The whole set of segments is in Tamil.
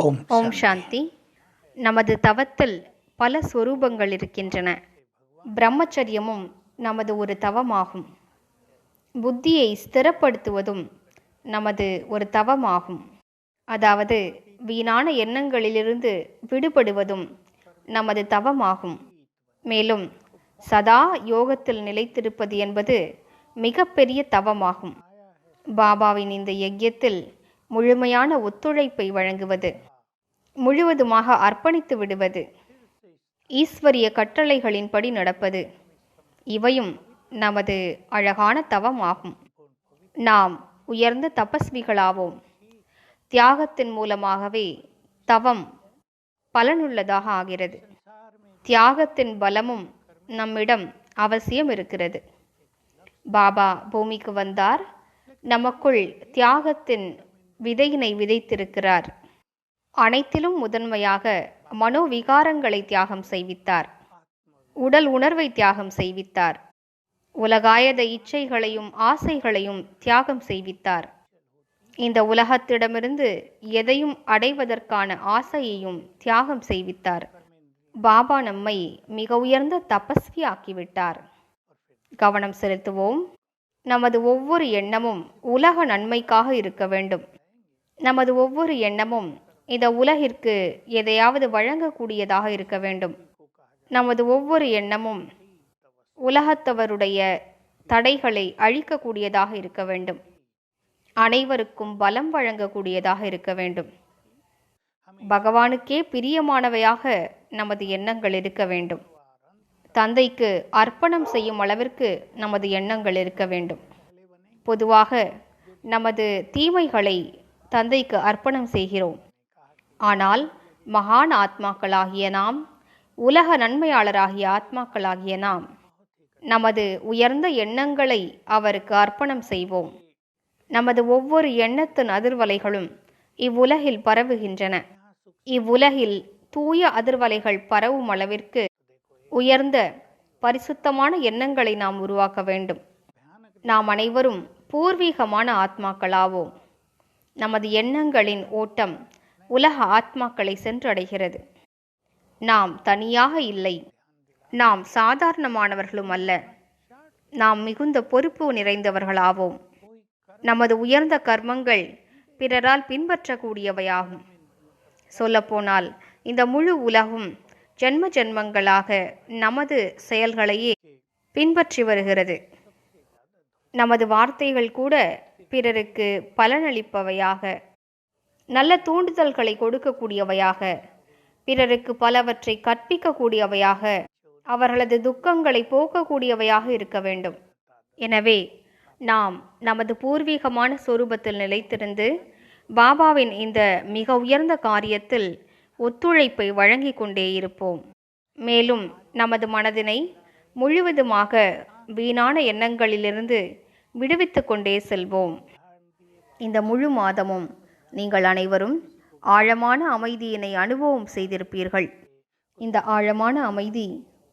ஓம் சாந்தி. நமது தவத்தில் பல ஸ்வரூபங்கள் இருக்கின்றன. பிரம்மச்சரியமும் நமது ஒரு தவமாகும். புத்தியை ஸ்திரப்படுத்துவதும் நமது ஒரு தவமாகும். அதாவது வீணான எண்ணங்களிலிருந்து விடுபடுவதும் நமது தவமாகும். மேலும் சதா யோகத்தில் நிலைத்திருப்பது என்பது மிகப்பெரிய தவமாகும். பாபாவின் இந்த யஜ்யத்தில் முழுமையான ஒத்துழைப்பை வழங்குவது, முழுவதுமாக அர்ப்பணித்து விடுவது, ஈஸ்வரிய கட்டளைகளின்படி நடப்பது, இவையும் நமது அழகான தவமாகும். நாம் உயர்ந்த தபஸ்விகளாவோம். தியாகத்தின் மூலமாகவே தவம் பலனுள்ளதாக ஆகிறது. தியாகத்தின் பலமும் நம்மிடம் அவசியம் இருக்கிறது. பாபா பூமிக்கு வந்தார், நமக்குள் தியாகத்தின் விதையினை விதைத்திருக்கிறார். அனைத்திலும் முதன்மையாக மனோவிகாரங்களை தியாகம் செய்வித்தார். உடல் உணர்வை தியாகம் செய்வித்தார். உலகாயத இச்சைகளையும் ஆசைகளையும் தியாகம் செய்வித்தார். இந்த உலகத்திடமிருந்து எதையும் அடைவதற்கான ஆசையையும் தியாகம் செய்வித்தார். பாபா நம்மை மிக உயர்ந்த தபஸ்வி ஆக்கிவிட்டார். கவனம் செலுத்துவோம். நமது ஒவ்வொரு எண்ணமும் உலக நன்மைக்காக இருக்க வேண்டும். நமது ஒவ்வொரு எண்ணமும் இந்த உலகிற்கு எதையாவது வழங்கக்கூடியதாக இருக்க வேண்டும். நமது ஒவ்வொரு எண்ணமும் உலகத்தவருடைய தடைகளை அழிக்கக்கூடியதாக இருக்க வேண்டும். அனைவருக்கும் பலம் வழங்கக்கூடியதாக இருக்க வேண்டும். பகவானுக்கே பிரியமானவையாக நமது எண்ணங்கள் இருக்க வேண்டும். தந்தைக்கு அர்ப்பணம் செய்யும் அளவிற்கு நமது எண்ணங்கள் இருக்க வேண்டும். பொதுவாக நமது தீமைகளை தந்தைக்கு அர்ப்பணம் செய்கிறோம். ஆனால் மகான் ஆத்மாக்களாகிய நாம், உலக நன்மையாளராகிய ஆத்மாக்களாகிய நாம், நமது உயர்ந்த எண்ணங்களை அவருக்கு அர்ப்பணம் செய்வோம். நமது ஒவ்வொரு எண்ணத்தின் அதிர்வலைகளும் இவ்வுலகில் பரவுகின்றன. இவ்வுலகில் தூய அதிர்வலைகள் பரவும் அளவிற்கு உயர்ந்த பரிசுத்தமான எண்ணங்களை நாம் உருவாக்க வேண்டும். நாம் அனைவரும் பூர்வீகமான ஆத்மாக்களாவோம். நமது எண்ணங்களின் ஓட்டம் உலக ஆத்மாக்களை சென்றடைகிறது. நாம் தனியாக இல்லை. நாம் சாதாரணமானவர்களும் அல்ல. நாம் மிகுந்த பொறுப்பு நிறைந்தவர்களாவோம். நமது உயர்ந்த கர்மங்கள் பிறரால் பின்பற்றக்கூடியவையாகும். சொல்லப்போனால் இந்த முழு உலகும் ஜென்ம ஜென்மங்களாக நமது செயல்களையே பின்பற்றி வருகிறது. நமது வார்த்தைகள் கூட பிறருக்கு பலனளிப்பவையாக, நல்ல தூண்டுதல்களை கொடுக்கக்கூடியவையாக, பிறருக்கு பலவற்றை கற்பிக்கக்கூடியவையாக, அவர்களது துக்கங்களை போக்கக்கூடியவையாக இருக்க வேண்டும். எனவே நாம் நமது பூர்வீகமான சொரூபத்தில் நிலைத்திருந்து பாபாவின் இந்த மிக உயர்ந்த காரியத்தில் ஒத்துழைப்பை வழங்கிக் கொண்டே இருப்போம். மேலும் நமது மனதினை முழுவதுமாக வீணான எண்ணங்களிலிருந்து விடுவித்து கொண்டே செல்வோம். இந்த முழு மாதமும் நீங்கள் அனைவரும் ஆழமான அமைதியினை அனுபவம் செய்திருப்பீர்கள். இந்த ஆழமான அமைதி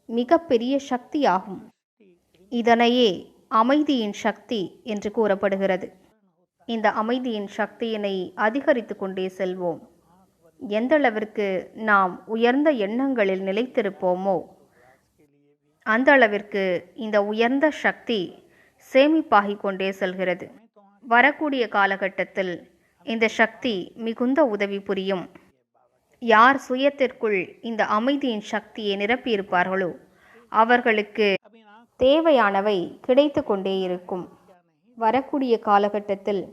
மிக பெரிய சக்தியாகும். இதனையே அமைதியின் சக்தி என்று கூறப்படுகிறது. இந்த அமைதியின் சக்தியினை அதிகரித்து கொண்டே செல்வோம். எந்த அளவிற்கு நாம் உயர்ந்த எண்ணங்களில் நிலைத்திருப்போமோ அந்த அளவிற்கு இந்த உயர்ந்த சக்தி சேமிப்பாகிக் கொண்டே செல்கிறது. வரக்கூடிய காலகட்டத்தில் இந்த சக்தி மிகுந்த உதவி புரியும். யார் சுயத்திற்குள் இந்த அமைதியின் சக்தியை நிரப்பியிருப்பார்களோ அவர்களுக்கு தேவையானவை கிடைத்து கொண்டே இருக்கும். வரக்கூடிய காலகட்டத்தில்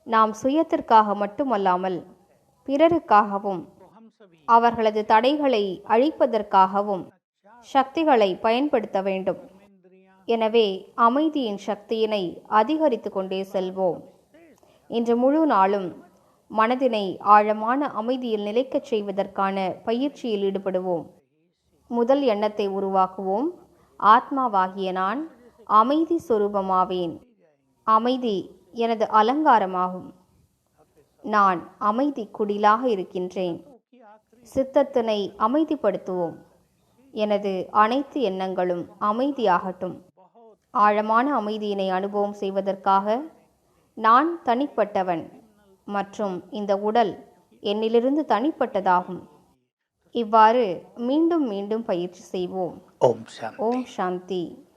நாம் சுயத்திற்காக மட்டுமல்லாமல் பிறருக்காகவும் அவர்களது தடைகளை அழிப்பதற்காகவும் சக்திகளை பயன்படுத்த வேண்டும். எனவே அமைதியின் சக்தியினை அதிகரித்து கொண்டே செல்வோம். இன்று முழு நாளும் மனதினை ஆழமான அமைதியில் நிலைக்கச் செய்வதற்கான பயிற்சியில் ஈடுபடுவோம். முதல் எண்ணத்தை உருவாக்குவோம். ஆத்மாவாகிய நான் அமைதி சொரூபமாவேன். அமைதி எனது அலங்காரமாகும். நான் அமைதி குடிலாக இருக்கின்றேன். சித்தத்தினை அமைதிப்படுத்துவோம். எனது அனைத்து எண்ணங்களும் அமைதியாகட்டும். ஆழமான அமைதியினை அனுபவம் செய்வதற்காக நான் தனிப்பட்டவன் மற்றும் இந்த உடல் என்னிலிருந்து தனிப்பட்டதாகும். இவ்வாறு மீண்டும் மீண்டும் பயிற்சி செய்வோம். ஓம் சாந்தி. ஓம் சாந்தி.